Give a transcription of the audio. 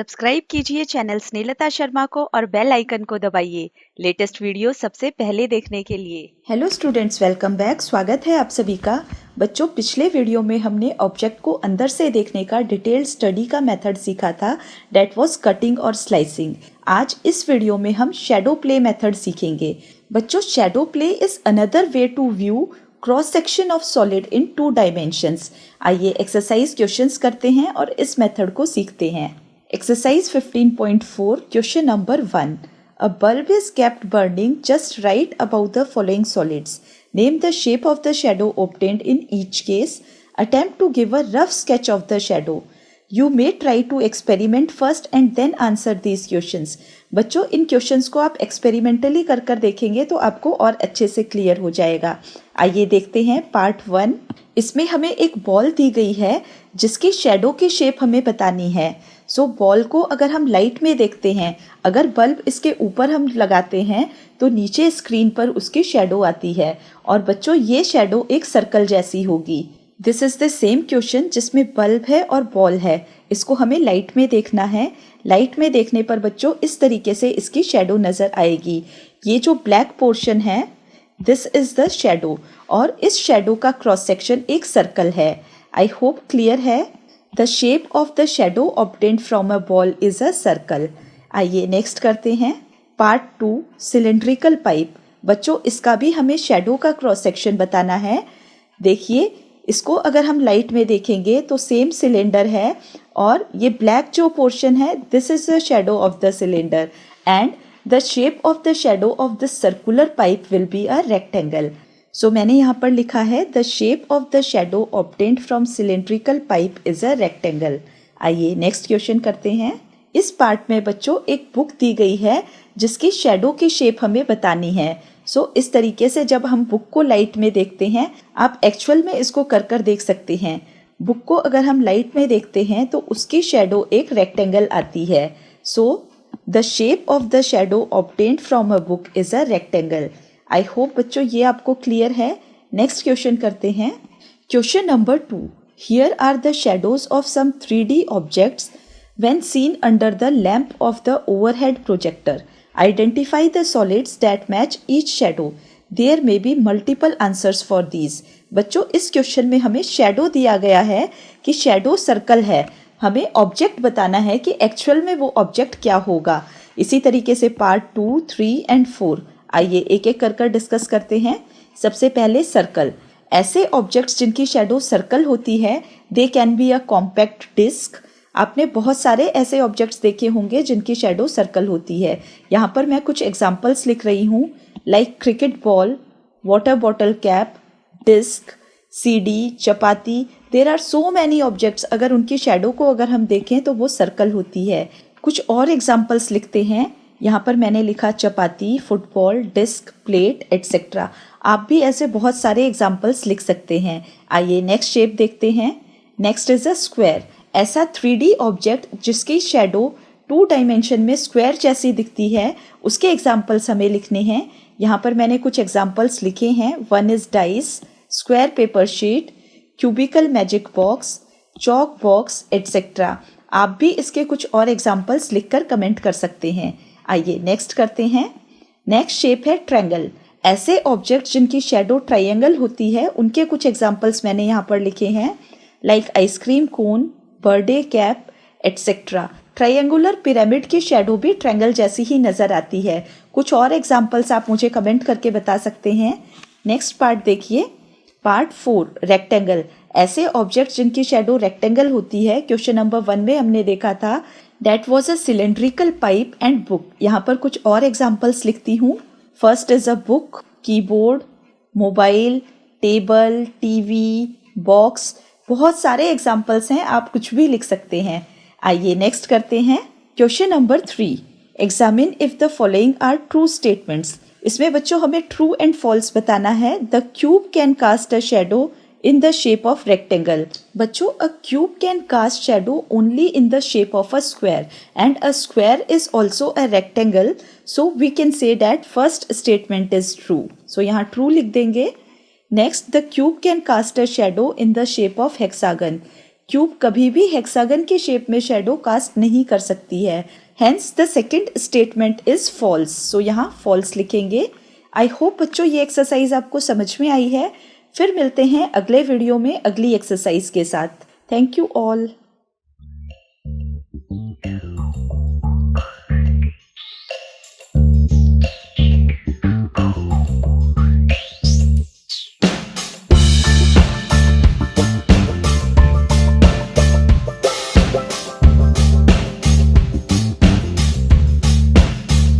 Subscribe कीजिए channel Snehlata Sharma को और बेल आइकन को दबाइए लेटेस्ट वीडियो सबसे पहले देखने के लिए। Hello students, welcome back. स्वागत है आप सभी का। बच्चों, पिछले वीडियो में हमने ऑब्जेक्ट को अंदर से देखने का डिटेल स्टडी का मेथड सीखा था, डेट वाज कटिंग और स्लाइसिंग। आज इस वीडियो में हम शैडो प्ले मेथड सीखेंगे। बच्चों, shadow play is another way to view cross section of solid in 2 dimensions. आइए एक्सरसाइज क्वेश्चंस करते हैं और इस मेथड को सीखते हैं। Exercise 15.4, question number 1. A bulb is kept burning just right above the following solids. Name the shape of the shadow obtained in each case. Attempt to give a rough sketch of the shadow. You may try to experiment first and then answer these questions. बच्चों, इन questions को आप experimentally कर देखेंगे तो आपको और अच्छे से क्लियर हो जाएगा। आइए देखते हैं पार्ट 1। इसमें हमें एक बॉल दी गई है जिसकी शैडो की शेप हमें बतानी है। सो बॉल को अगर हम लाइट में देखते हैं, अगर बल्ब इसके ऊपर हम लगाते हैं तो नीचे स्क्रीन पर उसकी शैडो आती है और बच्चों ये शैडो एक सर्कल जैसी होगी। This is the same question जिसमें बल्ब है और बॉल है। इसको हमें लाइट में देखना है। लाइट में देखने पर बच्चों इस तरीके से इसकी शैडो नजर आएगी। ये जो ब्लैक पोर्शन है, दिस इज द शैडो और इस शैडो का क्रॉस सेक्शन एक सर्कल है। आई होप क्लियर है। The shape of the shadow obtained from a ball is a circle. आइए नेक्स्ट करते हैं पार्ट 2, सिलेंड्रिकल पाइप। बच्चों, इसका भी हमें शैडो का क्रॉस सेक्शन बताना है। देखिए, इसको अगर हम लाइट में देखेंगे तो सेम सिलेंडर है और ये ब्लैक जो पोर्शन है, this is the shadow of the cylinder and the shape of the shadow of this circular pipe will be a rectangle. So मैंने यहाँ पर लिखा है the shape of the shadow obtained from cylindrical pipe is a rectangle. आइए next question करते हैं। इस part में बच्चों एक बुक दी गई है जिसकी शैडो की शेप हमें बतानी है। सो इस तरीके से जब हम बुक को लाइट में देखते हैं, आप एक्चुअल में इसको कर देख सकते हैं। बुक को अगर हम लाइट में देखते हैं तो उसकी शैडो एक रेक्टेंगल आती है। So the shape of the shadow obtained from a book is a rectangle. I hope बच्चों ये आपको क्लियर है। नेक्स्ट क्वेश्चन करते हैं। Question number 2, here are the shadows of some 3D objects when seen under the lamp of the overhead projector. Identify the solids that match each shadow. There may be multiple answers for these. बच्चों, इस question में हमें shadow दिया गया है कि shadow circle है। हमें ऑब्जेक्ट बताना है कि एक्चुअल में वो ऑब्जेक्ट क्या होगा। इसी तरीके से पार्ट 2, 3 एंड 4। आइए एक एक कर डिस्कस करते हैं। सबसे पहले सर्कल। ऐसे ऑब्जेक्ट्स जिनकी शैडो सर्कल होती है, they can be a compact disc. आपने बहुत सारे ऐसे ऑब्जेक्ट्स देखे होंगे जिनकी शैडो सर्कल होती है। यहाँ पर मैं कुछ एग्जांपल्स लिख रही हूँ, like cricket ball, water bottle cap, disc, CD, chapati. There are so many objects. अगर उनकी शैडो को अगर हम देखें तो वो सर्कल होती है। कुछ और एग्जांपल्स लिखते हैं। यहाँ पर मैंने लिखा चपाती, फुटबॉल, डिस्क, प्लेट एटसेट्रा। आप भी ऐसे बहुत सारे एग्जाम्पल्स लिख सकते हैं। आइए नेक्स्ट शेप देखते हैं। Next is a square. ऐसा 3D ऑब्जेक्ट जिसकी शैडो 2 डायमेंशन में स्क्वायर जैसी दिखती है, उसके एग्जाम्पल्स हमें लिखने हैं। यहाँ पर मैंने कुछ एग्जाम्पल्स लिखे हैं। 1 is dice, square paper sheet, cubical magic box, chalk box etcetera. आप भी इसके कुछ और एग्जाम्पल्स लिखकर कमेंट कर सकते हैं। आइए नेक्स्ट करते हैं। नेक्स्ट शेप है ट्रायंगल। ऐसे ऑब्जेक्ट जिनकी शैडो ट्रायंगल होती है, उनके कुछ एग्जाम्पल्स मैंने यहाँ पर लिखे हैं, like ice cream cone, birthday cap etcetera. Triangular pyramid की शैडो भी ट्रायंगल जैसी ही नजर आती है। कुछ और एग्जाम्पल्स आप मुझे कमेंट करके बता सकते हैं। नेक्स्ट पार्ट देखिए, पार्ट 4, रेक्टेंगल। ऐसे ऑब्जेक्ट जिनकी शैडो रेक्टेंगल होती है, क्वेश्चन नंबर 1 में हमने देखा था, that was a cylindrical pipe and book. यहाँ पर कुछ और एग्जाम्पल्स लिखती हूँ। First is a book, keyboard, mobile, table, TV, box. बहुत सारे एग्जाम्पल्स हैं, आप कुछ भी लिख सकते हैं। आइए नेक्स्ट करते हैं। Question number 3, examine if the following are true statements. इसमें बच्चों हमें ट्रू एंड फॉल्स बताना है। The cube can cast a shadow in the shape of rectangle. बच्चों, a cube can cast shadow only in the shape of a square and a square is also a rectangle. So we can say that first statement is true. So यहाँ true लिख देंगे। Next, the cube can cast a shadow in the shape of hexagon. Cube कभी भी hexagon के shape में shadow cast नहीं कर सकती है। Hence the second statement is false. So यहाँ फॉल्स लिखेंगे। आई होप बच्चों ये एक्सरसाइज आपको समझ में आई है। फिर मिलते हैं अगले वीडियो में अगली एक्सरसाइज के साथ। Thank you all.